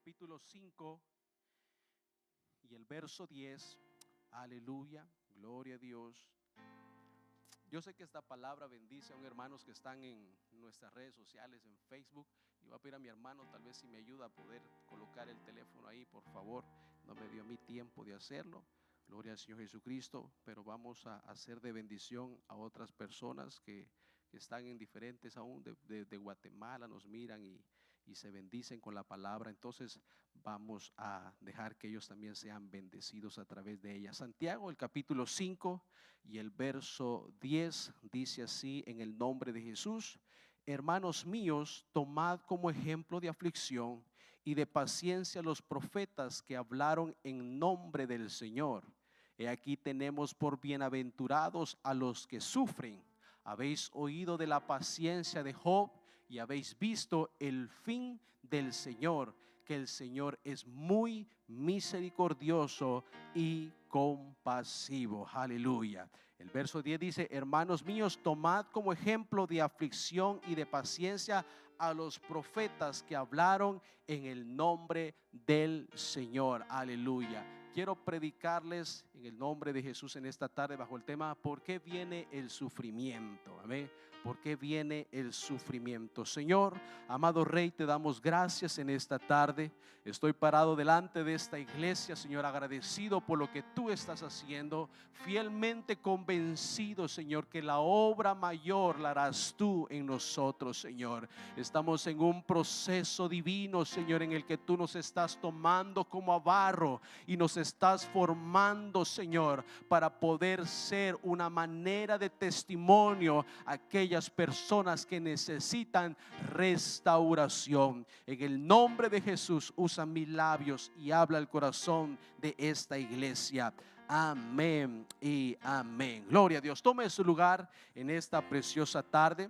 capítulo 5 y el verso 10. Aleluya, gloria a Dios. Yo sé que esta palabra bendice a un hermanos que están en nuestras redes sociales, en Facebook. Y voy a pedir a mi hermano, tal vez si me ayuda a poder colocar el teléfono ahí, por favor. No me dio a mí tiempo de hacerlo. Gloria al Señor Jesucristo. Pero vamos a hacer de bendición a otras personas que están en diferentes aún de Guatemala, nos miran y se bendicen con la palabra. Entonces vamos a dejar que ellos también sean bendecidos a través de ella. Santiago, el capítulo 5 y el verso 10 dice así: en el nombre de Jesús, hermanos míos, tomad como ejemplo de aflicción y de paciencia los profetas que hablaron en nombre del Señor. He aquí tenemos por bienaventurados a los que sufren. Habéis oído de la paciencia de Job y habéis visto el fin del Señor, que el Señor es muy misericordioso y compasivo. Aleluya. El verso 10 dice: hermanos míos, tomad como ejemplo de aflicción y de paciencia a los profetas que hablaron en el nombre del Señor. Aleluya. Quiero predicarles en el nombre de Jesús en esta tarde bajo el tema: ¿por qué viene el sufrimiento? Amén. ¿Por qué viene el sufrimiento? Señor, amado Rey, te damos gracias en esta tarde. Estoy parado delante de esta iglesia, Señor, agradecido por lo que tú estás haciendo, fielmente convencido, Señor, que la obra mayor la harás tú en nosotros, Señor. Estamos en un proceso divino, Señor, en el que tú nos estás tomando como a barro y nos estás formando, Señor, para poder ser una manera de testimonio a aquellas personas que necesitan restauración. En el nombre de Jesús, usa mis labios y habla el corazón de esta iglesia. Amén y amén. Gloria a Dios. Tome su lugar en esta preciosa tarde.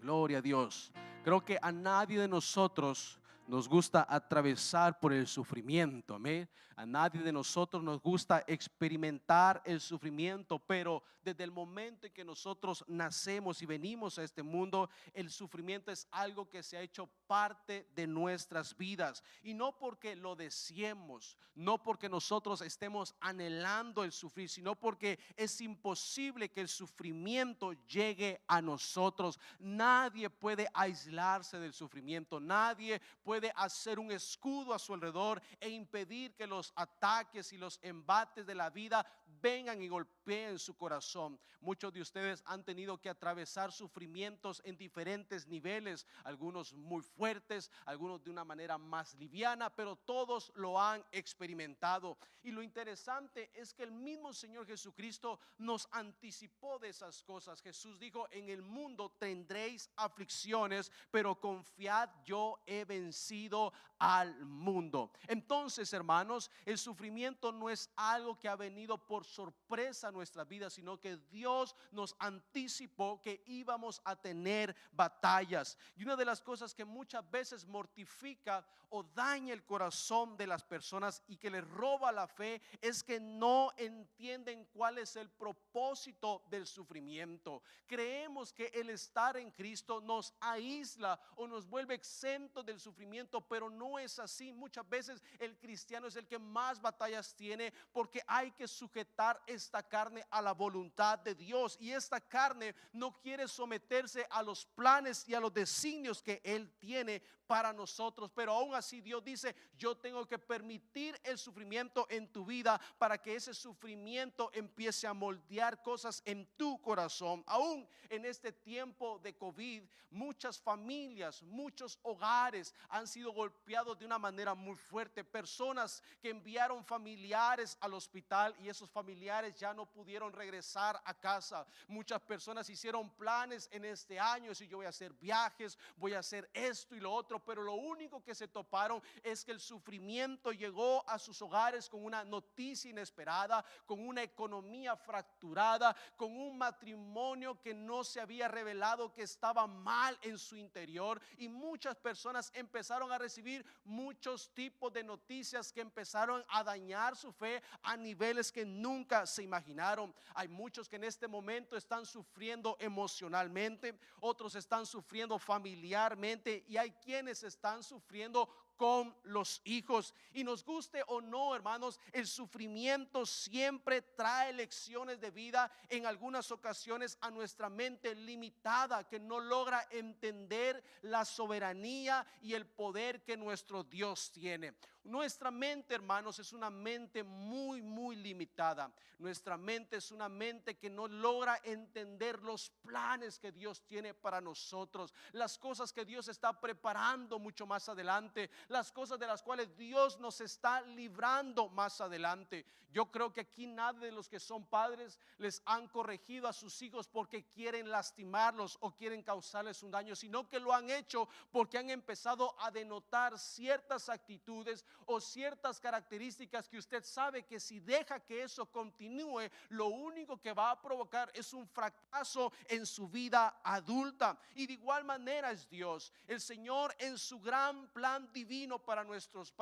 Gloria a Dios. Creo que a nadie de nosotros nos gusta atravesar por el sufrimiento. Amén. A nadie de nosotros nos gusta experimentar el sufrimiento, pero desde el momento en que nosotros nacemos y venimos a este mundo, el sufrimiento es algo que se ha hecho parte de nuestras vidas. Y no porque lo deseemos, no porque nosotros estemos anhelando el sufrir, sino porque es imposible que el sufrimiento llegue a nosotros. Nadie puede aislarse del sufrimiento, nadie puede hacer un escudo a su alrededor e impedir que los ataques y los embates de la vida vengan y golpeen su corazón. Muchos de ustedes han tenido que atravesar sufrimientos en diferentes niveles, algunos muy fuertes, algunos de una manera más liviana, pero todos lo han experimentado. Y lo interesante es que el mismo Señor Jesucristo nos anticipó de esas cosas. Jesús dijo: en el mundo tendréis aflicciones, pero confiad, yo he vencido al mundo. Entonces, hermanos, el sufrimiento no es algo que ha venido por sorpresa a nuestra vida, sino que Dios nos anticipó que íbamos a tener batallas. Y una de las cosas que muchas veces mortifica o daña el corazón de las personas y que les roba la fe es que no entienden cuál es el propósito del sufrimiento. Creemos que el estar en Cristo nos aísla o nos vuelve exentos del sufrimiento, pero no es así. Muchas veces el cristiano es el que más batallas tiene, porque hay que sujetar esta carne a la voluntad de Dios, y esta carne no quiere someterse a los planes y a los designios que Él tiene para nosotros. Pero aún así Dios dice: yo tengo que permitir el sufrimiento en tu vida para que ese sufrimiento empiece a moldear cosas en tu corazón. Aún en este tiempo de COVID, muchas familias, muchos hogares han sido golpeados de una manera muy fuerte. Personas que enviaron familiares al hospital y esos familiares ya no pudieron regresar a casa. Muchas personas hicieron planes en este año: si yo voy a hacer viajes, voy a hacer esto y lo otro, pero lo único que se toparon es que el sufrimiento llegó a sus hogares con una noticia inesperada, con una economía fracturada, con un matrimonio que no se había revelado que estaba mal en su interior, y muchas personas empezaron a recibir muchos tipos de noticias que empezaron a dañar su fe a niveles que nunca nunca se imaginaron. Hay muchos que en este momento están sufriendo emocionalmente, otros están sufriendo familiarmente y hay quienes están sufriendo con los hijos. Y nos guste o no, hermanos, el sufrimiento siempre trae lecciones de vida, en algunas ocasiones a nuestra mente limitada, que no logra entender la soberanía y el poder que nuestro Dios tiene. Nuestra mente, hermanos, es una mente muy limitada. Nuestra mente es una mente que no logra entender los planes que Dios tiene para nosotros, las cosas que Dios está preparando mucho más adelante, las cosas de las cuales Dios nos está librando más adelante. Yo creo que aquí nadie de los que son padres les han corregido a sus hijos porque quieren lastimarlos o quieren causarles un daño, sino que lo han hecho porque han empezado a denotar ciertas actitudes o ciertas características que usted sabe que si deja que eso continúe, lo único que va a provocar es un fracaso en su vida adulta. Y de igual manera es Dios, el Señor, en su gran plan divino para nuestras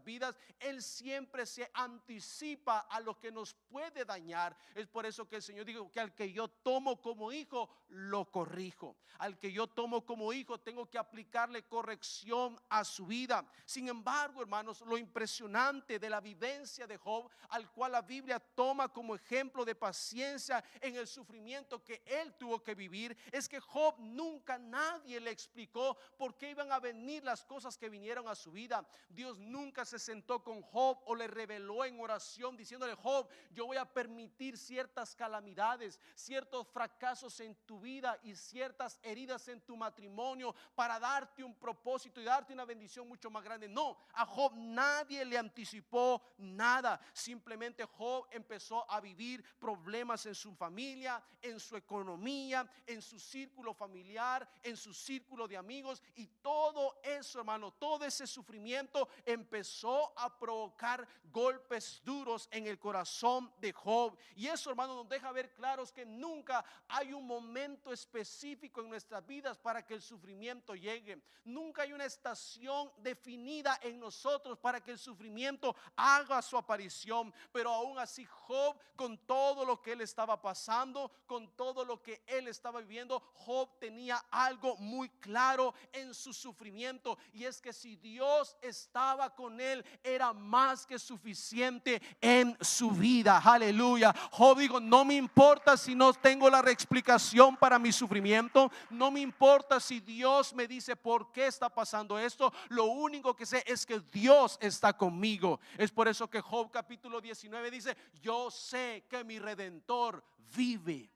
vidas. Él siempre se anticipa a lo que nos puede dañar. Es por eso que el Señor dijo que al que yo tomo como hijo, lo corrijo. Al que yo tomo como hijo, tengo que aplicarle corrección a su vida. Sin embargo, hermanos, lo impresionante de la vivencia de Job, al cual la Biblia toma como ejemplo de paciencia en el sufrimiento que él tuvo que vivir, es que Job nunca nadie le explicó por qué iban a venir las cosas que vinieron a su vida. Dios nunca se sentó con Job o le reveló en oración diciéndole: Job, yo voy a permitir ciertas calamidades, ciertos fracasos en tu vida y ciertas heridas en tu matrimonio para darte un propósito y darte una bendición mucho más grande. No, a Job nadie le anticipó nada. Simplemente Job empezó a vivir problemas en su familia, en su economía, en su círculo familiar, en su círculo de amigos, y todo eso, hermano, todo ese sufrimiento empezó a provocar golpes duros en el corazón de Job. Y eso, hermano, nos deja ver claros que nunca hay un momento específico en nuestras vidas para que el sufrimiento llegue. Nunca hay una estación definida en nosotros para que el sufrimiento haga su aparición. Pero aún así Job, con todo lo que él estaba pasando, con todo lo que él estaba viviendo, Job tenía algo muy claro en su sufrimiento, y es que si Dios estaba con él, era más que suficiente en su vida. Aleluya. Job dijo: no me importa si no tengo la explicación para mi sufrimiento, no me importa si Dios me dice por qué está pasando esto, lo único que sé es que Dios está conmigo. Es por eso que Job capítulo 19 dice: yo sé que mi Redentor vive.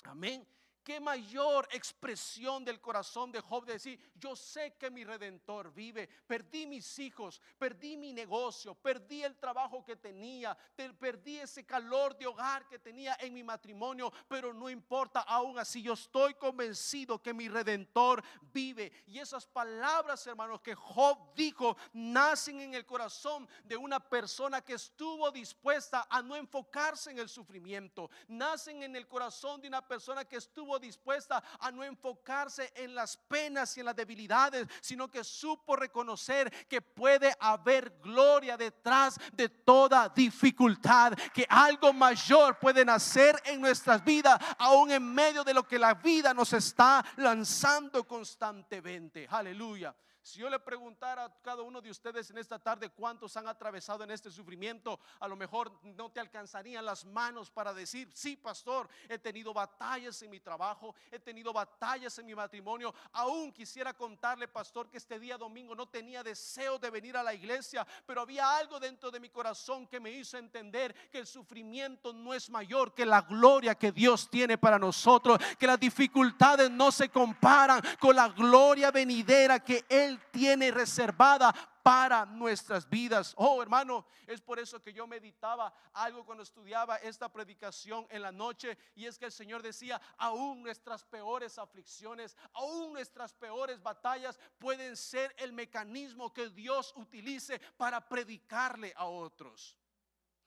Amén. Qué mayor expresión del corazón de Job de decir: yo sé que mi Redentor vive. Perdí mis hijos, perdí mi negocio, perdí el trabajo que tenía, perdí ese calor de hogar que tenía en mi matrimonio, pero no importa, aún así yo estoy convencido que mi Redentor vive. Y esas palabras, hermanos, que Job dijo, nacen en el corazón de una persona que estuvo dispuesta a no enfocarse en el sufrimiento. Nacen en el corazón de una persona que estuvo dispuesta a no enfocarse en las penas y en las debilidades, sino que supo reconocer que puede haber gloria detrás de toda dificultad, que algo mayor puede nacer en nuestras vidas, aún en medio de lo que la vida nos está lanzando constantemente. Aleluya. Si yo le preguntara a cada uno de ustedes en esta tarde cuántos han atravesado en este sufrimiento, a lo mejor no te alcanzarían las manos para decir: sí, pastor, he tenido batallas en mi trabajo, he tenido batallas en mi matrimonio. Aún quisiera contarle, pastor, que este día domingo no tenía deseo de venir a la iglesia, pero había algo dentro de mi corazón que me hizo entender que el sufrimiento no es mayor que la gloria que Dios tiene para nosotros, que las dificultades no se comparan con la gloria venidera que Él tiene reservada para nuestras vidas. Oh, hermano, es por eso que yo meditaba algo cuando estudiaba esta predicación en la noche, y es que el Señor decía: aún nuestras peores aflicciones, aún nuestras peores batallas pueden ser el mecanismo que Dios utilice para predicarle a otros.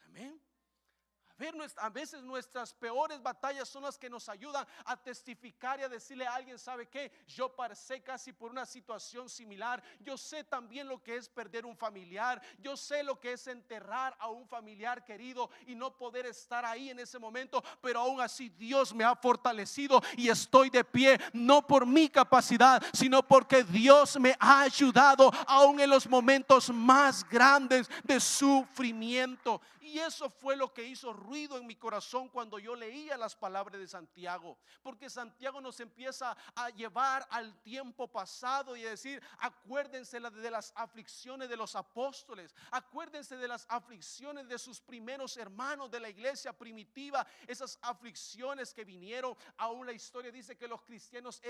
Amén. A veces nuestras peores batallas son las que nos ayudan a testificar y a decirle a alguien: ¿sabe qué? Yo pasé casi por una situación similar. Yo sé también lo que es perder un familiar. Yo sé lo que es enterrar a un familiar querido y no poder estar ahí en ese momento. Pero aún así Dios me ha fortalecido y estoy de pie, no por mi capacidad, sino porque Dios me ha ayudado aún en los momentos más grandes de sufrimiento. Y eso fue lo que hizo ruido en mi corazón cuando yo leía las palabras de Santiago, porque Santiago nos empieza a llevar al tiempo pasado y a decir: acuérdense de las aflicciones de los apóstoles, acuérdense de las aflicciones de sus primeros hermanos de la iglesia primitiva, esas aflicciones que vinieron. Aún la historia dice que los cristianos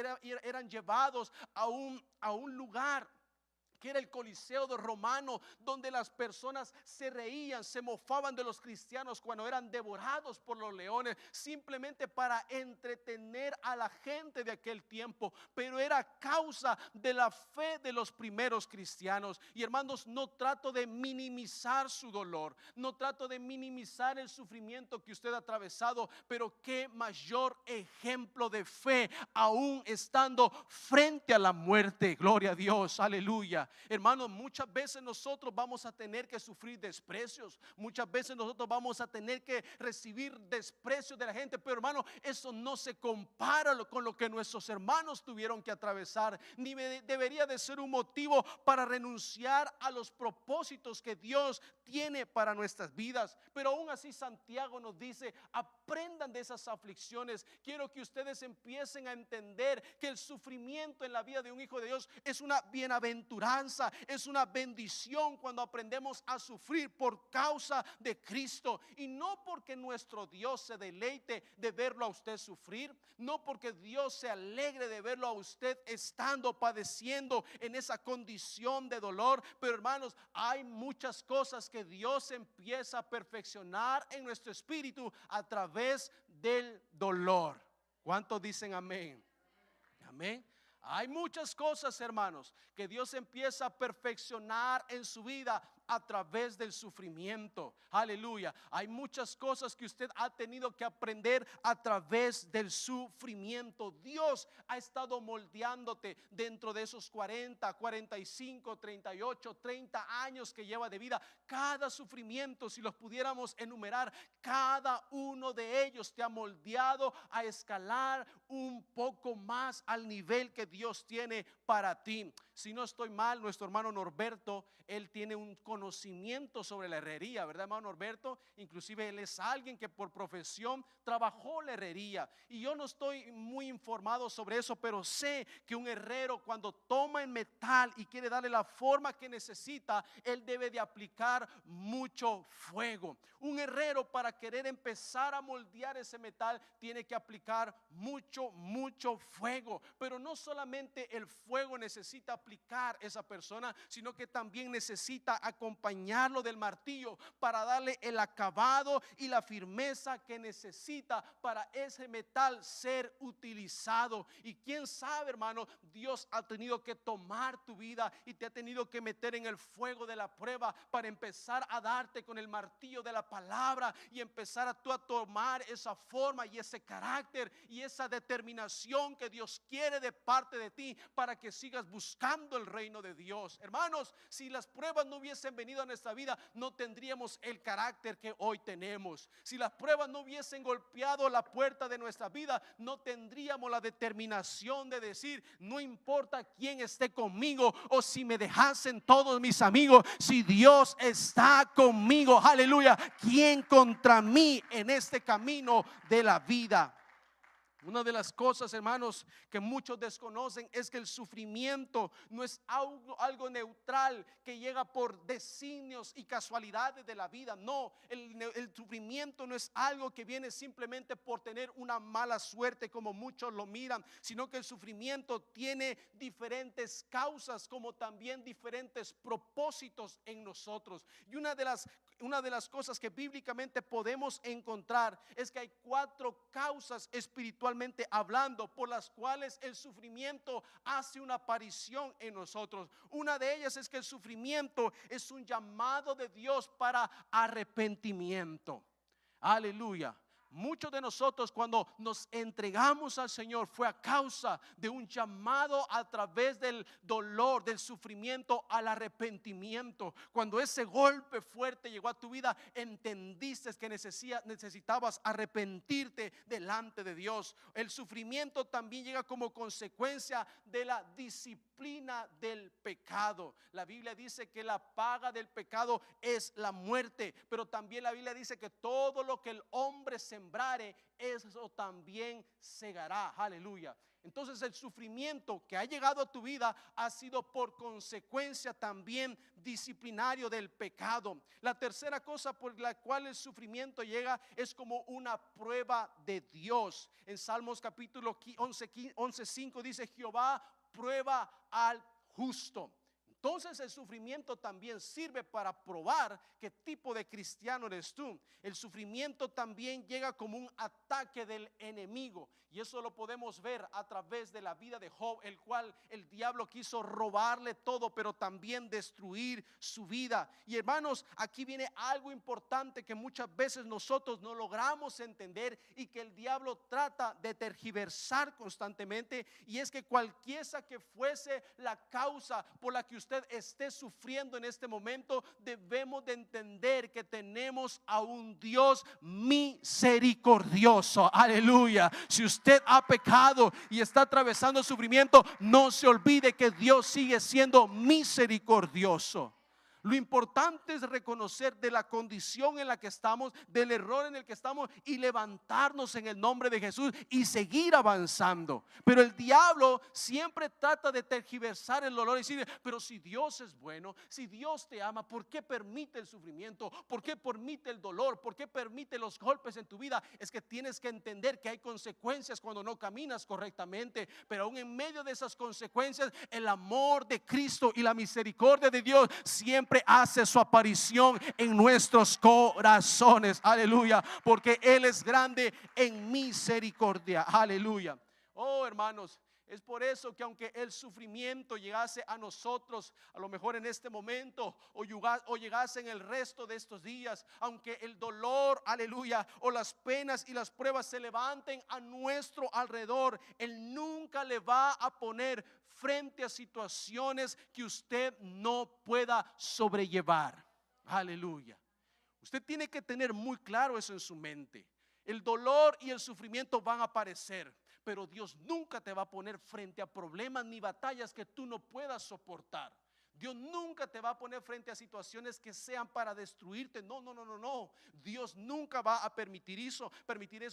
eran llevados a un lugar que era el Coliseo de Romano, donde las personas se reían, se mofaban de los cristianos cuando eran devorados por los leones, simplemente para entretener a la gente de aquel tiempo. Pero era causa de la fe de los primeros cristianos. Y hermanos, no trato de minimizar su dolor, no trato de minimizar el sufrimiento que usted ha atravesado, pero qué mayor ejemplo de fe aún estando frente a la muerte. Gloria a Dios, aleluya. Hermanos, muchas veces nosotros vamos a tener que sufrir desprecios, muchas veces nosotros vamos a tener que recibir desprecios de la gente, pero hermano, eso no se compara con lo que nuestros hermanos tuvieron que atravesar, ni debería de ser un motivo para renunciar a los propósitos que Dios tiene para nuestras vidas. Pero aún así Santiago nos dice: aprendan de esas aflicciones. Quiero que ustedes empiecen a entender que el sufrimiento en la vida de un hijo de Dios es una bienaventuranza, es una bendición cuando aprendemos a sufrir por causa de Cristo. Y no porque nuestro Dios se deleite de verlo a usted sufrir, no porque Dios se alegre de verlo a usted estando padeciendo en esa condición de dolor. Pero hermanos, hay muchas cosas que Dios empieza a perfeccionar en nuestro espíritu a través del dolor. ¿Cuántos dicen amén? Amén. Hay muchas cosas, hermanos, que Dios empieza a perfeccionar en su vida a través del sufrimiento. Aleluya. Hay muchas cosas que usted ha tenido que aprender a través del sufrimiento. Dios ha estado moldeándote dentro de esos 40, 45, 38, 30 años que lleva de vida. Cada sufrimiento, si los pudiéramos enumerar, cada uno de ellos te ha moldeado a escalar un poco más al nivel que Dios tiene para ti. Si no estoy mal, nuestro hermano Norberto, él tiene un conocimiento sobre la herrería, ¿verdad, hermano Norberto? Inclusive él es alguien que por profesión trabajó la herrería. Y yo no estoy muy informado sobre eso, pero sé que un herrero, cuando toma el metal y quiere darle la forma que necesita, él debe de aplicar mucho fuego. Un herrero, para querer empezar a moldear ese metal, tiene que aplicar mucho fuego. Pero no solamente el fuego necesita aplicar esa persona, sino que también necesita acompañarlo del martillo para darle el acabado y la firmeza que necesita para ese metal ser utilizado. Y quién sabe, hermano, Dios ha tenido que tomar tu vida y te ha tenido que meter en el fuego de la prueba para empezar a darte con el martillo de la palabra y empezar a tomar esa forma y ese carácter y esa determinación que Dios quiere de parte de ti para que sigas buscando el reino de Dios. Hermanos, si las pruebas no hubiesen venido a nuestra vida, no tendríamos el carácter que hoy tenemos. Si las pruebas no hubiesen golpeado la puerta de nuestra vida, no tendríamos la determinación de decir: no importa quién esté conmigo o si me dejasen todos mis amigos, si Dios está conmigo, aleluya, ¿quién contra mí en este camino de la vida? Una de las cosas, hermanos, que muchos desconocen es que el sufrimiento no es algo neutral que llega por designios y casualidades de la vida. No, el sufrimiento no es algo que viene simplemente por tener una mala suerte como muchos lo miran, sino que el sufrimiento tiene diferentes causas como también diferentes propósitos en nosotros. Y una de las cosas que bíblicamente podemos encontrar es que hay 4 causas espiritualmente hablando por las cuales el sufrimiento hace una aparición en nosotros. Una de ellas es que el sufrimiento es un llamado de Dios para arrepentimiento. Aleluya. Muchos de nosotros cuando nos entregamos al Señor fue a causa de un llamado a través del dolor, del sufrimiento al arrepentimiento. Cuando ese golpe fuerte llegó a tu vida, entendiste que necesitabas arrepentirte delante de Dios. El sufrimiento también llega como consecuencia de la disciplina del pecado. La Biblia dice que la paga del pecado es la muerte, pero también la Biblia dice que todo lo que el hombre sembrare, eso también segará. Aleluya. Entonces el sufrimiento que ha llegado a tu vida ha sido por consecuencia también disciplinario del pecado. La tercera cosa por la cual el sufrimiento llega es como una prueba de Dios. En Salmos capítulo 11:5 dice: Jehová prueba al justo. Entonces el sufrimiento también sirve para probar qué tipo de cristiano eres tú. El sufrimiento también llega como un ataque del enemigo, y eso lo podemos ver a través de la vida de Job, el cual el diablo quiso robarle todo, pero también destruir su vida. Y hermanos, aquí viene algo importante que muchas veces nosotros no logramos entender y que el diablo trata de tergiversar constantemente, y es que cualquiera que fuese la causa por la que usted esté sufriendo en este momento, debemos de entender que tenemos a un Dios misericordioso. Aleluya. Si usted ha pecado y está atravesando sufrimiento, no se olvide que Dios sigue siendo misericordioso. Lo importante es reconocer de la condición en la que estamos, del error en el que estamos, y levantarnos en el nombre de Jesús y seguir avanzando. Pero el diablo siempre trata de tergiversar el dolor y decir: pero si Dios es bueno, si Dios te ama, ¿por qué permite el sufrimiento? ¿Por qué permite el dolor? ¿Por qué permite los golpes en tu vida? Es que tienes que entender que hay consecuencias cuando no caminas correctamente, pero aún en medio de esas consecuencias, el amor de Cristo y la misericordia de Dios siempre hace su aparición en nuestros corazones. Aleluya, porque Él es grande en misericordia. Aleluya. Oh, hermanos, es por eso que aunque el sufrimiento llegase a nosotros, a lo mejor en este momento, o llegase en el resto de estos días, aunque el dolor, aleluya, o las penas y las pruebas se levanten a nuestro alrededor, Él nunca le va a poner frente a situaciones que usted no pueda sobrellevar. Aleluya. Usted tiene que tener muy claro eso en su mente. El dolor y el sufrimiento van a aparecer, pero Dios nunca te va a poner frente a problemas ni batallas que tú no puedas soportar. Dios nunca te va a poner frente a situaciones que sean para destruirte. No. Dios nunca va a permitir eso.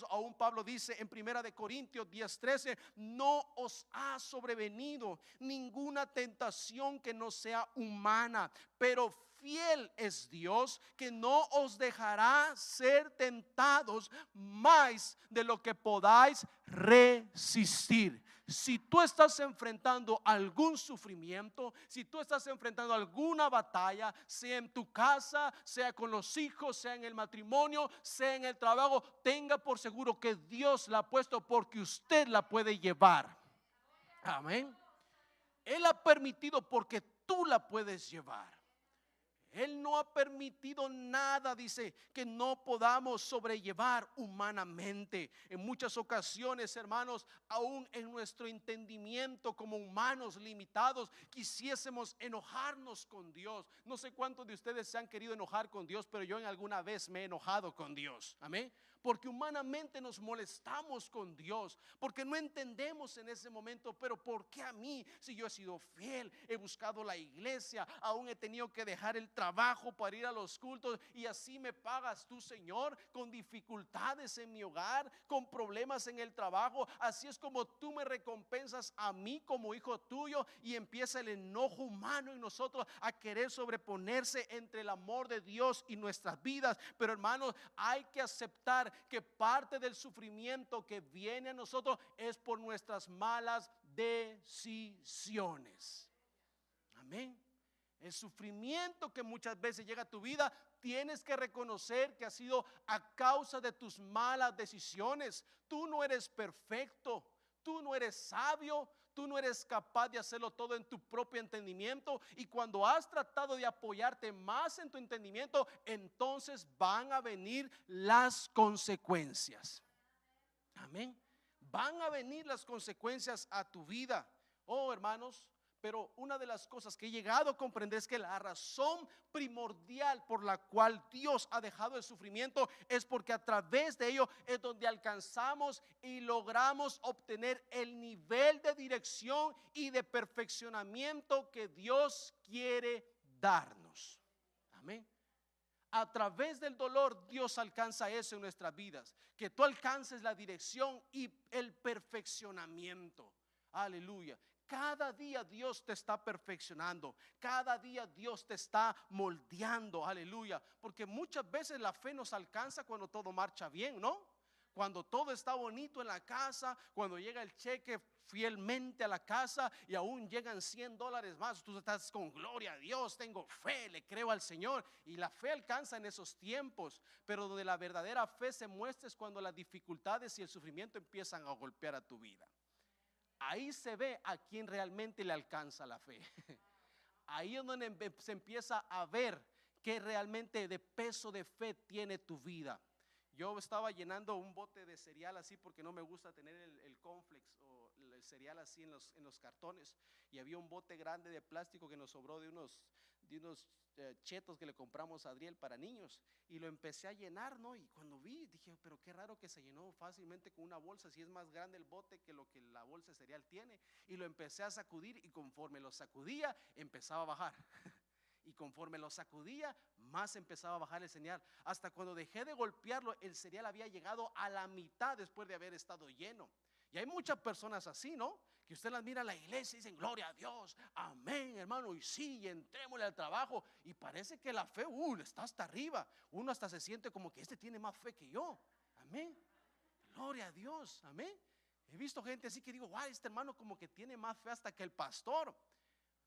Aún Pablo dice en 1 Corintios 10:13: no os ha sobrevenido ninguna tentación que no sea humana, pero fiel es Dios, que no os dejará ser tentados más de lo que podáis resistir. Si tú estás enfrentando algún sufrimiento, si tú estás enfrentando alguna batalla, sea en tu casa, sea con los hijos, sea en el matrimonio, sea en el trabajo, tenga por seguro que Dios la ha puesto porque usted la puede llevar. Amén. Él ha permitido porque tú la puedes llevar. Él no ha permitido nada, dice, que no podamos sobrellevar humanamente. En muchas ocasiones, hermanos, aún en nuestro entendimiento como humanos limitados, quisiésemos enojarnos con Dios. No sé cuántos de ustedes se han querido enojar con Dios, pero yo en alguna vez me he enojado con Dios. Amén. Porque humanamente nos molestamos con Dios, porque no entendemos en ese momento, pero ¿por qué a mí? Si yo he sido fiel, he buscado la iglesia, aún he tenido que dejar el trabajo para ir a los cultos, y así me pagas tú, Señor, con dificultades en mi hogar, con problemas en el trabajo. Así es como tú me recompensas a mí como hijo tuyo, y empieza el enojo humano en nosotros a querer sobreponerse entre el amor de Dios y nuestras vidas. Pero hermanos, hay que aceptar que parte del sufrimiento que viene a nosotros es por nuestras malas decisiones. Amén. El sufrimiento que muchas veces llega a tu vida, tienes que reconocer que ha sido a causa de tus malas decisiones. Tú no eres perfecto, tú no eres sabio, tú no eres capaz de hacerlo todo en tu propio entendimiento, y cuando has tratado de apoyarte más en tu entendimiento, entonces van a venir las consecuencias. Amén. Van a venir las consecuencias a tu vida. Oh, hermanos, pero una de las cosas que he llegado a comprender es que la razón primordial por la cual Dios ha dejado el sufrimiento es porque a través de ello es donde alcanzamos y logramos obtener el nivel de dirección y de perfeccionamiento que Dios quiere darnos. Amén. A través del dolor Dios alcanza eso en nuestras vidas, que tú alcances la dirección y el perfeccionamiento. Aleluya. Cada día Dios te está perfeccionando, cada día Dios te está moldeando. Aleluya. Porque muchas veces la fe nos alcanza cuando todo marcha bien, ¿no? Cuando todo está bonito en la casa, cuando llega el cheque fielmente a la casa y aún llegan $100 más, tú estás con gloria a Dios, tengo fe, le creo al Señor, y la fe alcanza en esos tiempos. Pero donde la verdadera fe se muestra es cuando las dificultades y el sufrimiento empiezan a golpear a tu vida. Ahí se ve a quien realmente le alcanza la fe. Ahí es donde se empieza a ver qué realmente de peso de fe tiene tu vida. Yo estaba llenando un bote de cereal así, porque no me gusta tener el cornflakes o el cereal así en los cartones, y había un bote grande de plástico que nos sobró de unos chetos que le compramos a Adriel para niños, y lo empecé a llenar, ¿no? Y cuando vi dije, pero qué raro que se llenó fácilmente con una bolsa, si es más grande el bote que lo que la bolsa de cereal tiene. Y lo empecé a sacudir, y conforme lo sacudía empezaba a bajar. Y conforme lo sacudía, más empezaba a bajar el cereal. Hasta cuando dejé de golpearlo, el cereal había llegado a la mitad después de haber estado lleno. Y hay muchas personas así, ¿no? Que usted las mira en la iglesia y dicen, gloria a Dios, amén, hermano, y sí, y entrémosle al trabajo. Y parece que la fe, está hasta arriba. Uno hasta se siente como que este tiene más fe que yo. Amén. Gloria a Dios, amén. He visto gente así que digo, wow, este hermano como que tiene más fe hasta que el pastor.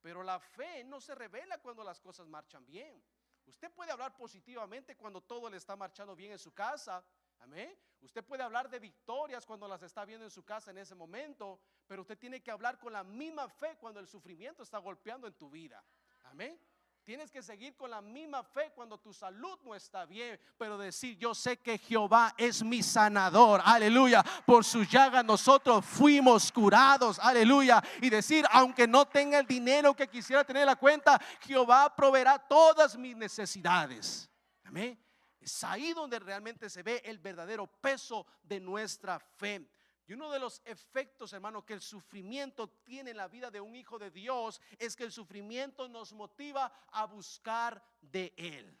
Pero la fe no se revela cuando las cosas marchan bien. Usted puede hablar positivamente cuando todo le está marchando bien en su casa. Amén. Usted puede hablar de victorias cuando las está viendo en su casa en ese momento, pero usted tiene que hablar con la misma fe cuando el sufrimiento está golpeando en tu vida. Amén. Tienes que seguir con la misma fe cuando tu salud no está bien, pero decir, yo sé que Jehová es mi sanador, aleluya, por su llaga nosotros fuimos curados, aleluya. Y decir, aunque no tenga el dinero que quisiera tener en la cuenta, Jehová proveerá todas mis necesidades. Amén. Es ahí donde realmente se ve el verdadero peso de nuestra fe. Y uno de los efectos, hermano, que el sufrimiento tiene en la vida de un hijo de Dios es que el sufrimiento nos motiva a buscar de Él.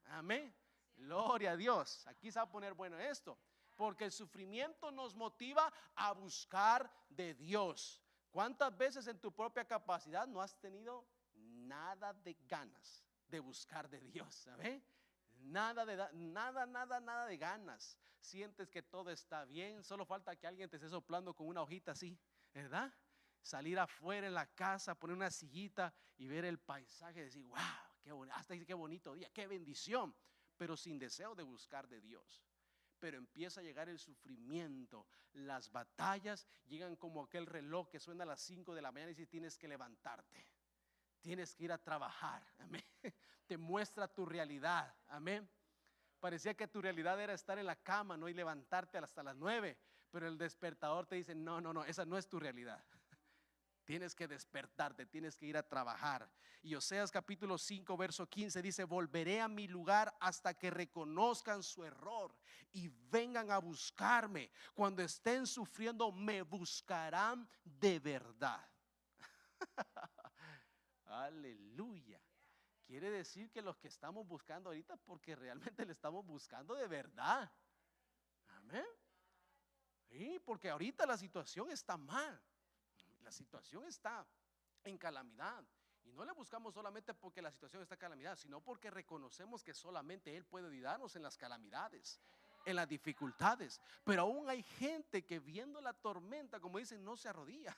Amén. Gloria a Dios. Aquí se va a poner bueno esto, porque el sufrimiento nos motiva a buscar de Dios. ¿Cuántas veces en tu propia capacidad no has tenido nada de ganas de buscar de Dios? Amén. Nada de ganas. Sientes que todo está bien, solo falta que alguien te esté soplando con una hojita así, ¿verdad? Salir afuera en la casa, poner una sillita y ver el paisaje y decir, wow, qué bonito, hasta qué bonito día, qué bendición, pero sin deseo de buscar de Dios. Pero empieza a llegar el sufrimiento, las batallas llegan como aquel reloj que suena a las 5 de la mañana y dice, tienes que levantarte, tienes que ir a trabajar. Amén. Te muestra tu realidad. Amén. Parecía que tu realidad era estar en la cama, no, y levantarte hasta las 9, pero el despertador te dice, no, esa no es tu realidad. Tienes que despertarte, tienes que ir a trabajar. Y Oseas capítulo 5 verso 15 dice, volveré a mi lugar hasta que reconozcan su error y vengan a buscarme. Cuando estén sufriendo, me buscarán de verdad. Aleluya. Quiere decir que los que estamos buscando ahorita, porque realmente le estamos buscando de verdad. Amén. Sí, porque ahorita la situación está mal. La situación está en calamidad. Y no le buscamos solamente porque la situación está en calamidad, sino porque reconocemos que solamente Él puede ayudarnos en las calamidades, en las dificultades. Pero aún hay gente que viendo la tormenta, como dicen, no se arrodilla.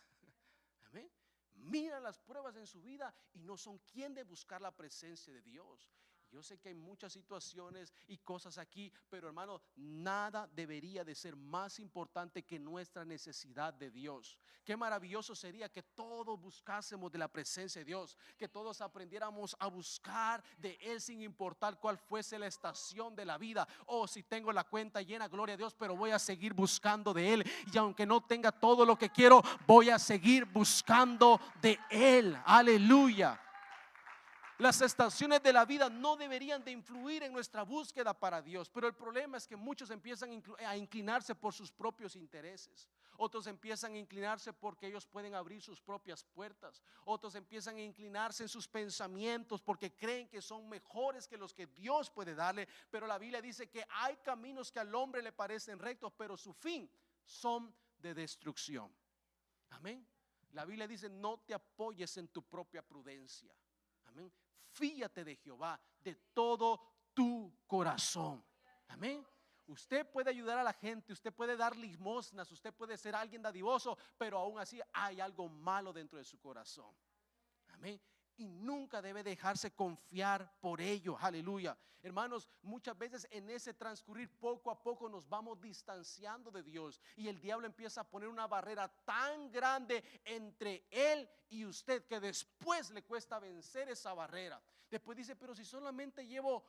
Amén. Mira las pruebas en su vida y no son quien de buscar la presencia de Dios. Yo sé que hay muchas situaciones y cosas aquí, pero hermano, nada debería de ser más importante que nuestra necesidad de Dios. Qué maravilloso sería que todos buscásemos de la presencia de Dios, que todos aprendiéramos a buscar de Él sin importar cuál fuese la estación de la vida. Oh, si tengo la cuenta llena, gloria a Dios, pero voy a seguir buscando de Él. Y aunque no tenga todo lo que quiero, voy a seguir buscando de Él. Aleluya. Las estaciones de la vida no deberían de influir en nuestra búsqueda para Dios, pero el problema es que muchos empiezan a inclinarse por sus propios intereses. Otros empiezan a inclinarse porque ellos pueden abrir sus propias puertas. Otros empiezan a inclinarse en sus pensamientos porque creen que son mejores que los que Dios puede darle. Pero la Biblia dice que hay caminos que al hombre le parecen rectos, pero su fin son de destrucción. Amén. La Biblia dice: no te apoyes en tu propia prudencia. Amén. Fíate de Jehová de todo tu corazón. Amén. Usted puede ayudar a la gente, usted puede dar limosnas, usted puede ser alguien dadivoso, pero aún así hay algo malo dentro de su corazón. Amén. Y nunca debe dejarse confiar por ello. Aleluya. Hermanos, muchas veces en ese transcurrir poco a poco nos vamos distanciando de Dios, y el diablo empieza a poner una barrera tan grande entre él y usted que después le cuesta vencer esa barrera. Después dice: pero si solamente llevo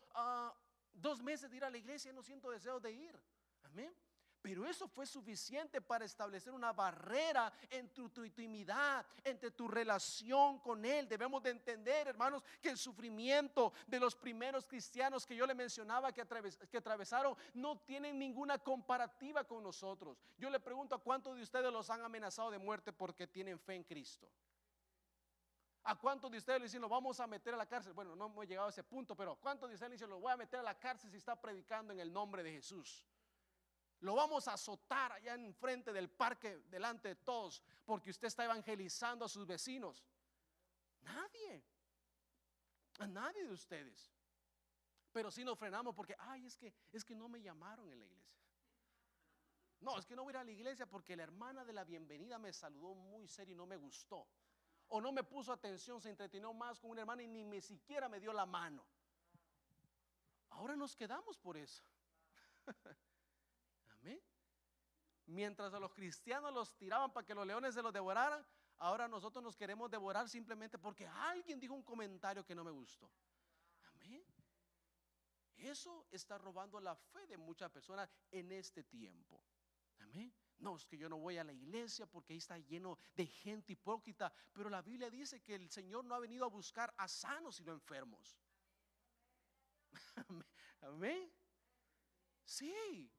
2 meses de ir a la iglesia, no siento deseos de ir. Amén. Pero eso fue suficiente para establecer una barrera entre tu intimidad, entre tu relación con Él. Debemos de entender, hermanos, que el sufrimiento de los primeros cristianos que yo le mencionaba que atravesaron no tienen ninguna comparativa con nosotros. Yo le pregunto: ¿a cuántos de ustedes los han amenazado de muerte porque tienen fe en Cristo? ¿A cuántos de ustedes le dicen: lo vamos a meter a la cárcel? Bueno, no hemos llegado a ese punto, pero ¿cuántos de ustedes le dicen: lo voy a meter a la cárcel si está predicando en el nombre de Jesús? Lo vamos a azotar allá en frente del parque delante de todos porque usted está evangelizando a sus vecinos. Nadie, a nadie de ustedes. Pero si nos frenamos porque es que no me llamaron en la iglesia. No, es que no voy a ir a la iglesia porque la hermana de la bienvenida me saludó muy serio y no me gustó, o no me puso atención, se entretuvo más con una hermana y ni siquiera me dio la mano. Ahora nos quedamos por eso. Amén. Mientras a los cristianos los tiraban para que los leones se los devoraran, ahora nosotros nos queremos devorar simplemente porque alguien dijo un comentario que no me gustó. Amén. Eso está robando la fe de muchas personas en este tiempo. Amén. No, es que yo no voy a la iglesia porque ahí está lleno de gente hipócrita. Pero la Biblia dice que el Señor no ha venido a buscar a sanos sino enfermos. Amén. Sí.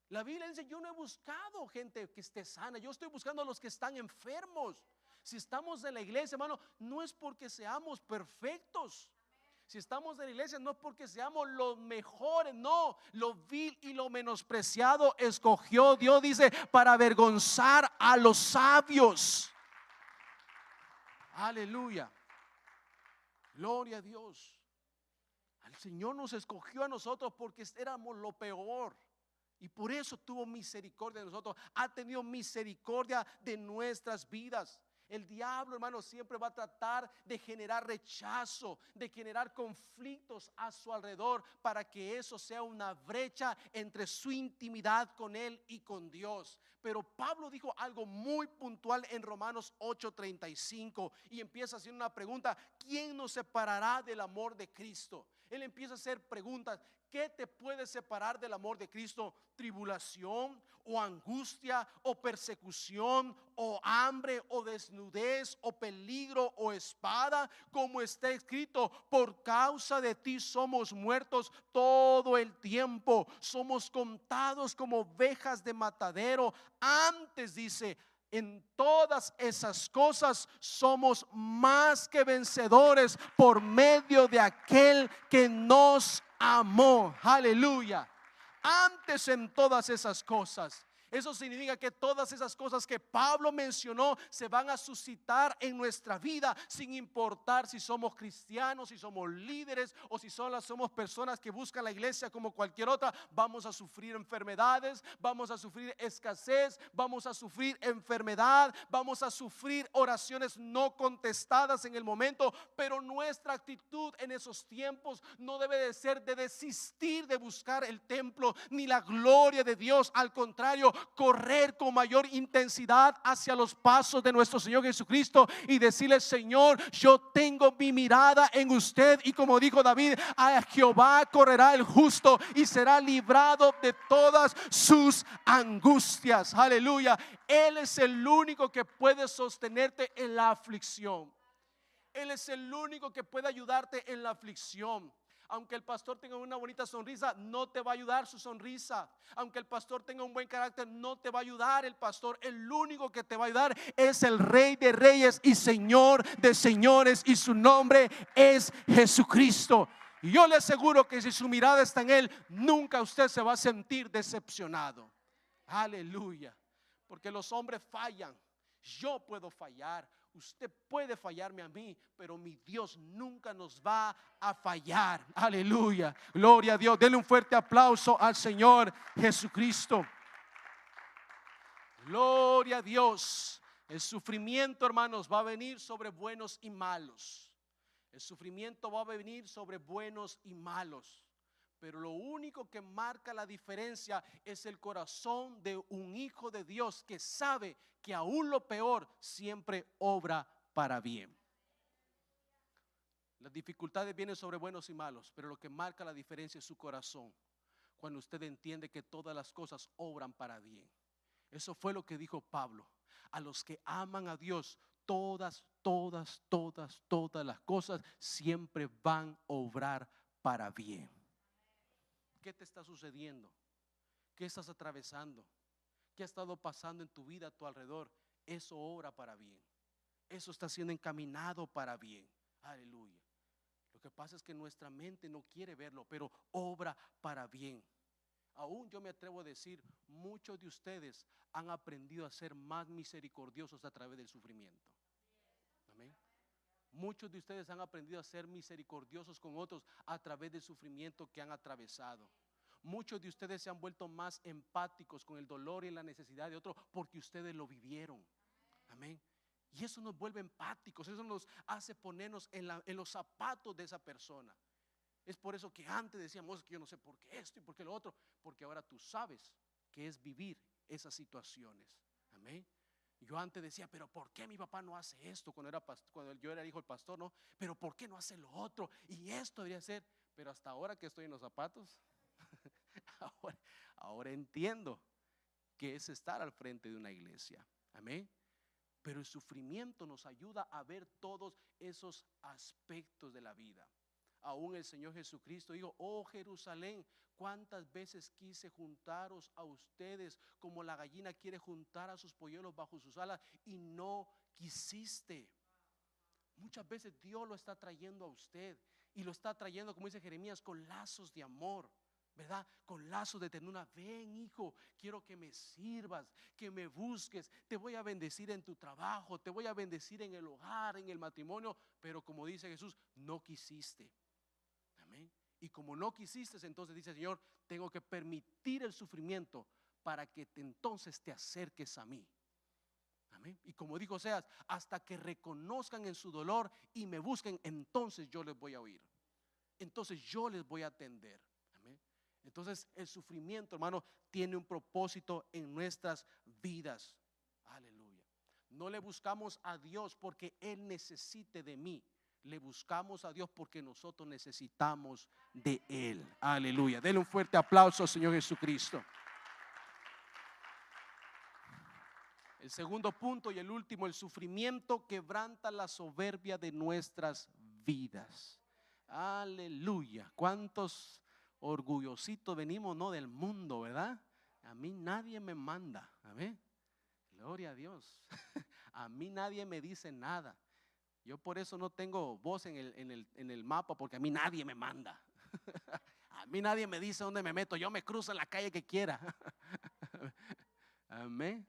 La Biblia dice: yo no he buscado gente que esté sana, yo estoy buscando a los que están enfermos. Si estamos en la iglesia, hermano, no es porque seamos perfectos. Si estamos en la iglesia no es porque seamos los mejores, no. Lo vil y lo menospreciado escogió Dios, dice, para avergonzar a los sabios. Aleluya. Gloria a Dios. El Señor nos escogió a nosotros porque éramos lo peor, y por eso tuvo misericordia de nosotros. Ha tenido misericordia de nuestras vidas. El diablo, hermano, siempre va a tratar de generar rechazo, de generar conflictos a su alrededor, para que eso sea una brecha entre su intimidad con Él y con Dios. Pero Pablo dijo algo muy puntual en Romanos 8:35 y empieza haciendo una pregunta: ¿quién nos separará del amor de Cristo? Él empieza a hacer preguntas. ¿Qué te puede separar del amor de Cristo? ¿Tribulación o angustia o persecución o hambre o desnudez o peligro o espada? Como está escrito: por causa de ti somos muertos todo el tiempo, somos contados como ovejas de matadero. Antes dice: en todas esas cosas somos más que vencedores por medio de aquel que nos amó. Aleluya. Antes en todas esas cosas. Eso significa que todas esas cosas que Pablo mencionó se van a suscitar en nuestra vida, sin importar si somos cristianos, si somos líderes o si solo somos personas que buscan la iglesia como cualquier otra. Vamos a sufrir enfermedades, vamos a sufrir escasez, vamos a sufrir enfermedad, vamos a sufrir oraciones no contestadas en el momento, pero nuestra actitud en esos tiempos no debe de ser de desistir de buscar el templo ni la gloria de Dios. Al contrario, correr con mayor intensidad hacia los pasos de nuestro Señor Jesucristo y decirle: Señor, yo tengo mi mirada en usted, y como dijo David, a Jehová correrá el justo y será librado de todas sus angustias. Aleluya. Él es el único que puede sostenerte en la aflicción. Él es el único que puede ayudarte en la aflicción. Aunque el pastor tenga una bonita sonrisa, no te va a ayudar su sonrisa. Aunque el pastor tenga un buen carácter, no te va a ayudar el pastor. El único que te va a ayudar es el Rey de Reyes y Señor de Señores, y su nombre es Jesucristo. Y yo le aseguro que si su mirada está en Él, nunca usted se va a sentir decepcionado. Aleluya. Porque los hombres fallan. Yo puedo fallar. Usted puede fallarme a mí, pero mi Dios nunca nos va a fallar. Aleluya, gloria a Dios. Denle un fuerte aplauso al Señor Jesucristo. Gloria a Dios. El sufrimiento, hermanos, va a venir sobre buenos y malos. El sufrimiento va a venir sobre buenos y malos. Pero lo único que marca la diferencia es el corazón de un hijo de Dios que sabe que aún lo peor siempre obra para bien. Las dificultades vienen sobre buenos y malos, pero lo que marca la diferencia es su corazón. Cuando usted entiende que todas las cosas obran para bien. Eso fue lo que dijo Pablo. A los que aman a Dios, todas las cosas siempre van a obrar para bien. ¿Qué te está sucediendo? ¿Qué estás atravesando? ¿Qué ha estado pasando en tu vida a tu alrededor? Eso obra para bien. Eso está siendo encaminado para bien. Aleluya. Lo que pasa es que nuestra mente no quiere verlo, pero obra para bien. Aún yo me atrevo a decir, muchos de ustedes han aprendido a ser más misericordiosos a través del sufrimiento. Amén. Muchos de ustedes han aprendido a ser misericordiosos con otros a través del sufrimiento que han atravesado. Muchos de ustedes se han vuelto más empáticos con el dolor y la necesidad de otro porque ustedes lo vivieron. Amén. Y eso nos vuelve empáticos, eso nos hace ponernos en los zapatos de esa persona. Es por eso que antes decíamos que yo no sé por qué esto y por qué lo otro, porque ahora tú sabes que es vivir esas situaciones. Amén. Yo antes decía, pero ¿por qué mi papá no hace esto cuando yo era hijo del pastor? No, pero ¿por qué no hace lo otro? Y esto debería ser. Pero hasta ahora que estoy en los zapatos, ahora entiendo que es estar al frente de una iglesia. Amén. Pero el sufrimiento nos ayuda a ver todos esos aspectos de la vida. Aún el Señor Jesucristo dijo: oh Jerusalén, cuántas veces quise juntaros a ustedes como la gallina quiere juntar a sus polluelos bajo sus alas, y no quisiste. Muchas veces Dios lo está trayendo a usted, y lo está trayendo, como dice Jeremías, con lazos de amor, ¿verdad? Con lazos de ternura. Ven, hijo, quiero que me sirvas, que me busques. Te voy a bendecir en tu trabajo, te voy a bendecir en el hogar, en el matrimonio. Pero como dice Jesús, no quisiste. Amén. Y como no quisiste, entonces dice el Señor, tengo que permitir el sufrimiento para que entonces te acerques a mí. Amén. Y como dijo Oseas, hasta que reconozcan en su dolor y me busquen, entonces yo les voy a oír. Entonces yo les voy a atender. Amén. Entonces el sufrimiento, hermano, tiene un propósito en nuestras vidas. Aleluya. No le buscamos a Dios porque Él necesite de mí. Le buscamos a Dios porque nosotros necesitamos de Él. Aleluya. Denle un fuerte aplauso al Señor Jesucristo. El segundo punto y el último: el sufrimiento quebranta la soberbia de nuestras vidas. Aleluya. ¿Cuántos orgullositos venimos, no, del mundo, verdad? A mí nadie me manda. Amén. Gloria a Dios. A mí nadie me dice nada. Yo por eso no tengo voz en el mapa, porque a mí nadie me manda. A mí nadie me dice dónde me meto. Yo me cruzo en la calle que quiera. Amén.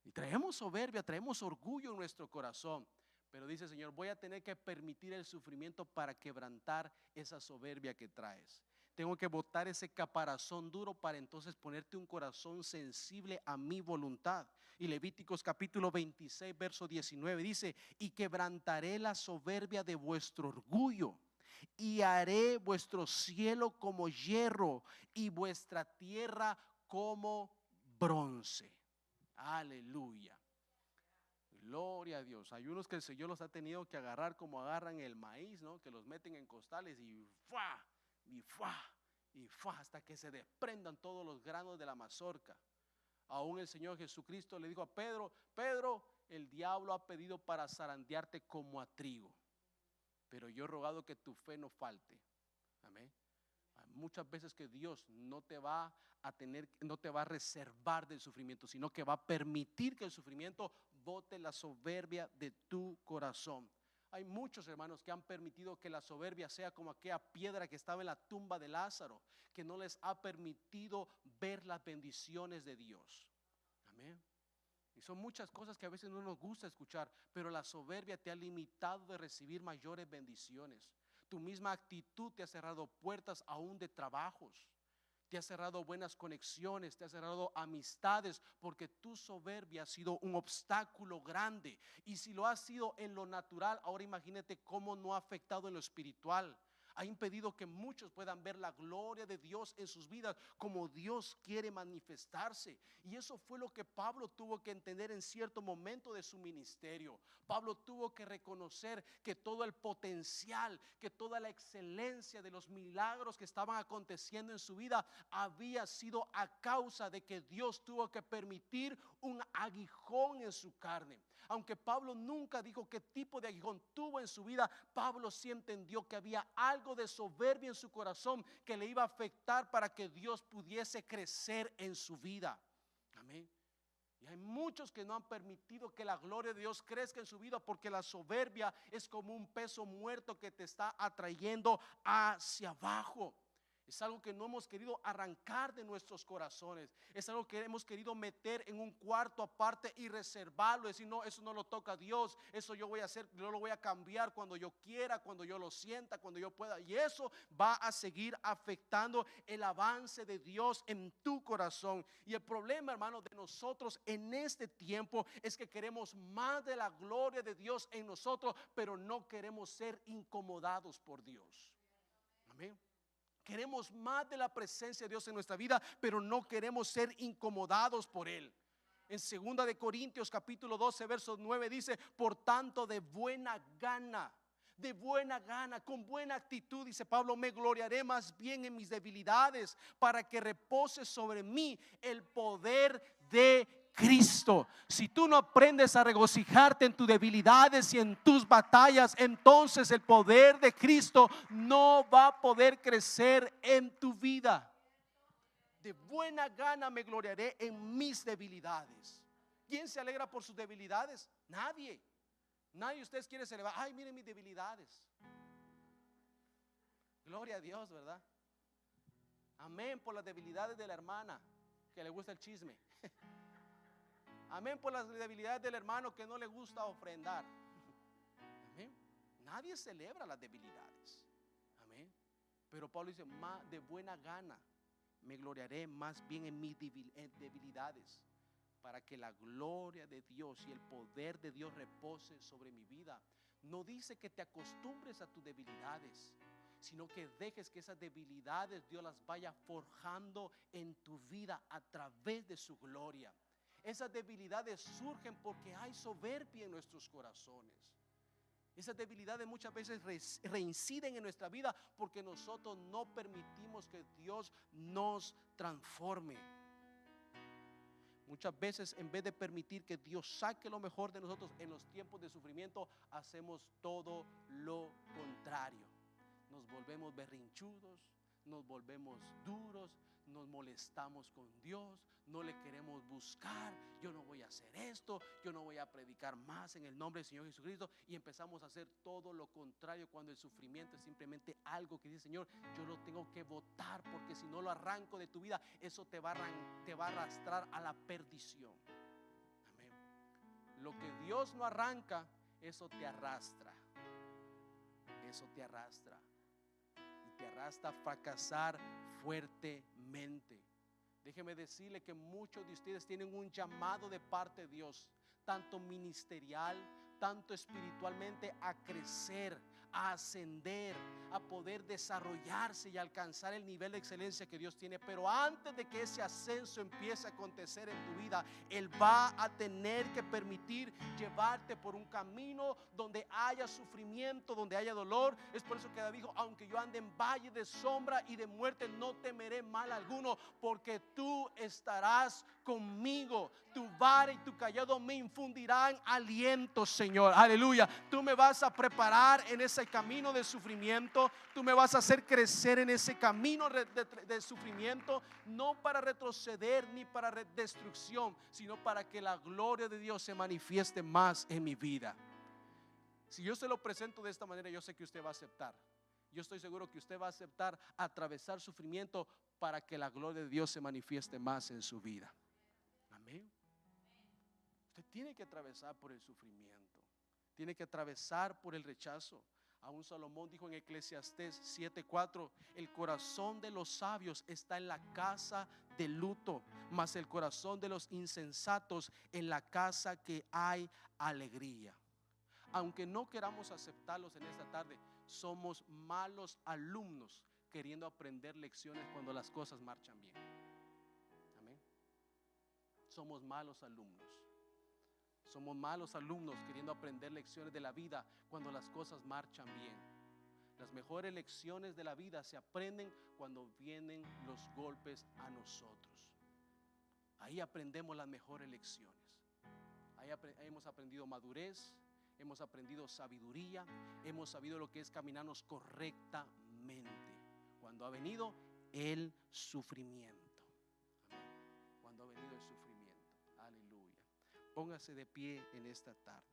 Y traemos soberbia, traemos orgullo en nuestro corazón. Pero dice el Señor, voy a tener que permitir el sufrimiento para quebrantar esa soberbia que traes. Tengo que botar ese caparazón duro para entonces ponerte un corazón sensible a mi voluntad. Y Levíticos capítulo 26 verso 19 dice: y quebrantaré la soberbia de vuestro orgullo, y haré vuestro cielo como hierro y vuestra tierra como bronce. Aleluya. Gloria a Dios. Hay unos que el Señor los ha tenido que agarrar como agarran el maíz, ¿no? Que los meten en costales y ¡fua! Y ¡fua! Y ¡fua! Hasta que se desprendan todos los granos de la mazorca. Aún el Señor Jesucristo le dijo a Pedro: Pedro, el diablo ha pedido para zarandearte como a trigo, pero yo he rogado que tu fe no falte. Amén. Hay muchas veces que Dios no te va a reservar del sufrimiento, sino que va a permitir que el sufrimiento bote la soberbia de tu corazón. Hay muchos hermanos que han permitido que la soberbia sea como aquella piedra que estaba en la tumba de Lázaro, que no les ha permitido ver las bendiciones de Dios. Amén. Y son muchas cosas que a veces no nos gusta escuchar, pero la soberbia te ha limitado de recibir mayores bendiciones. Tu misma actitud te ha cerrado puertas aún de trabajos, te ha cerrado buenas conexiones, te ha cerrado amistades, porque tu soberbia ha sido un obstáculo grande. Y si lo ha sido en lo natural, ahora imagínate cómo no ha afectado en lo espiritual. Ha impedido que muchos puedan ver la gloria de Dios en sus vidas, como Dios quiere manifestarse. Y eso fue lo que Pablo tuvo que entender en cierto momento de su ministerio. Pablo tuvo que reconocer que todo el potencial, que toda la excelencia de los milagros que estaban aconteciendo en su vida había sido a causa de que Dios tuvo que permitir un aguijón en su carne. Aunque Pablo nunca dijo qué tipo de aguijón tuvo en su vida, Pablo sí entendió que había algo de soberbia en su corazón que le iba a afectar para que Dios pudiese crecer en su vida. Amén. Y hay muchos que no han permitido que la gloria de Dios crezca en su vida, porque la soberbia es como un peso muerto que te está atrayendo hacia abajo. Es algo que no hemos querido arrancar de nuestros corazones. Es algo que hemos querido meter en un cuarto aparte y reservarlo. Decir, no, eso no lo toca a Dios. Eso yo voy a hacer, yo lo voy a cambiar cuando yo quiera, cuando yo lo sienta, cuando yo pueda. Y eso va a seguir afectando el avance de Dios en tu corazón. Y el problema, hermano, de nosotros en este tiempo es que queremos más de la gloria de Dios en nosotros, pero no queremos ser incomodados por Dios. Amén. Queremos más de la presencia de Dios en nuestra vida, pero no queremos ser incomodados por Él. En 2 de Corintios capítulo 12 verso 9 dice: por tanto de buena gana, con buena actitud, dice Pablo, me gloriaré más bien en mis debilidades, para que repose sobre mí el poder de Cristo. Si tú no aprendes a regocijarte en tus debilidades y en tus batallas, entonces el poder de Cristo no va a poder crecer en tu vida. De buena gana me gloriaré en mis debilidades. ¿Quién se alegra por sus debilidades? Nadie. Nadie de ustedes quiere celebrar: ay, miren mis debilidades. Gloria a Dios, ¿verdad? Amén por las debilidades de la hermana que le gusta el chisme. Amén por las debilidades del hermano que no le gusta ofrendar. Amén. Nadie celebra las debilidades. Amén. Pero Pablo dice: más de buena gana me gloriaré más bien en mis debilidades, para que la gloria de Dios y el poder de Dios repose sobre mi vida. No dice que te acostumbres a tus debilidades, sino que dejes que esas debilidades Dios las vaya forjando en tu vida a través de su gloria. Esas debilidades surgen porque hay soberbia en nuestros corazones. Esas debilidades muchas veces reinciden en nuestra vida porque nosotros no permitimos que Dios nos transforme. Muchas veces, en vez de permitir que Dios saque lo mejor de nosotros en los tiempos de sufrimiento, hacemos todo lo contrario. Nos volvemos berrinchudos, nos volvemos duros, nos molestamos con Dios, no le queremos buscar. Yo no voy a hacer esto, yo no voy a predicar más en el nombre del Señor Jesucristo, y empezamos a hacer todo lo contrario, cuando el sufrimiento es simplemente algo que dice: Señor, yo lo tengo que botar, porque si no lo arranco de tu vida, eso te va a arrastrar a la perdición. Amén. Lo que Dios no arranca, eso te arrastra. Eso te arrastra. Y te arrastra a fracasar fuertemente. Déjeme decirle que muchos de ustedes tienen un llamado de parte de Dios, tanto ministerial, tanto espiritualmente, a crecer, a ascender, a poder desarrollarse y alcanzar el nivel de excelencia que Dios tiene. Pero antes de que ese ascenso empiece a acontecer en tu vida, Él va a tener que permitir llevarte por un camino donde haya sufrimiento, donde haya dolor. Es por eso que David dijo: aunque yo ande en valle de sombra y de muerte, no temeré mal alguno, porque tú estarás conmigo. Tu vara y tu cayado me infundirán aliento, Señor. Aleluya. Tú me vas a preparar en ese camino de sufrimiento. Tú me vas a hacer crecer en ese camino de sufrimiento, no para retroceder ni para destrucción, sino para que la gloria de Dios se manifieste más en mi vida. Si yo se lo presento de esta manera, yo sé que usted va a aceptar. Yo estoy seguro que usted va a aceptar atravesar sufrimiento para que la gloria de Dios se manifieste más en su vida. Amén. Usted tiene que atravesar por el sufrimiento, tiene que atravesar por el rechazo. Aún Salomón dijo en Eclesiastés 7:4: el corazón de los sabios está en la casa de luto, mas el corazón de los insensatos en la casa que hay alegría. Aunque no queramos aceptarlos en esta tarde, somos malos alumnos queriendo aprender lecciones cuando las cosas marchan bien. Amén. Somos malos alumnos. Somos malos alumnos queriendo aprender lecciones de la vida cuando las cosas marchan bien. Las mejores lecciones de la vida se aprenden cuando vienen los golpes a nosotros. Ahí aprendemos las mejores lecciones. Ahí hemos aprendido madurez, hemos aprendido sabiduría, hemos sabido lo que es caminarnos correctamente cuando ha venido el sufrimiento. Amén. Cuando ha venido el sufrimiento. Aleluya. Póngase de pie en esta tarde.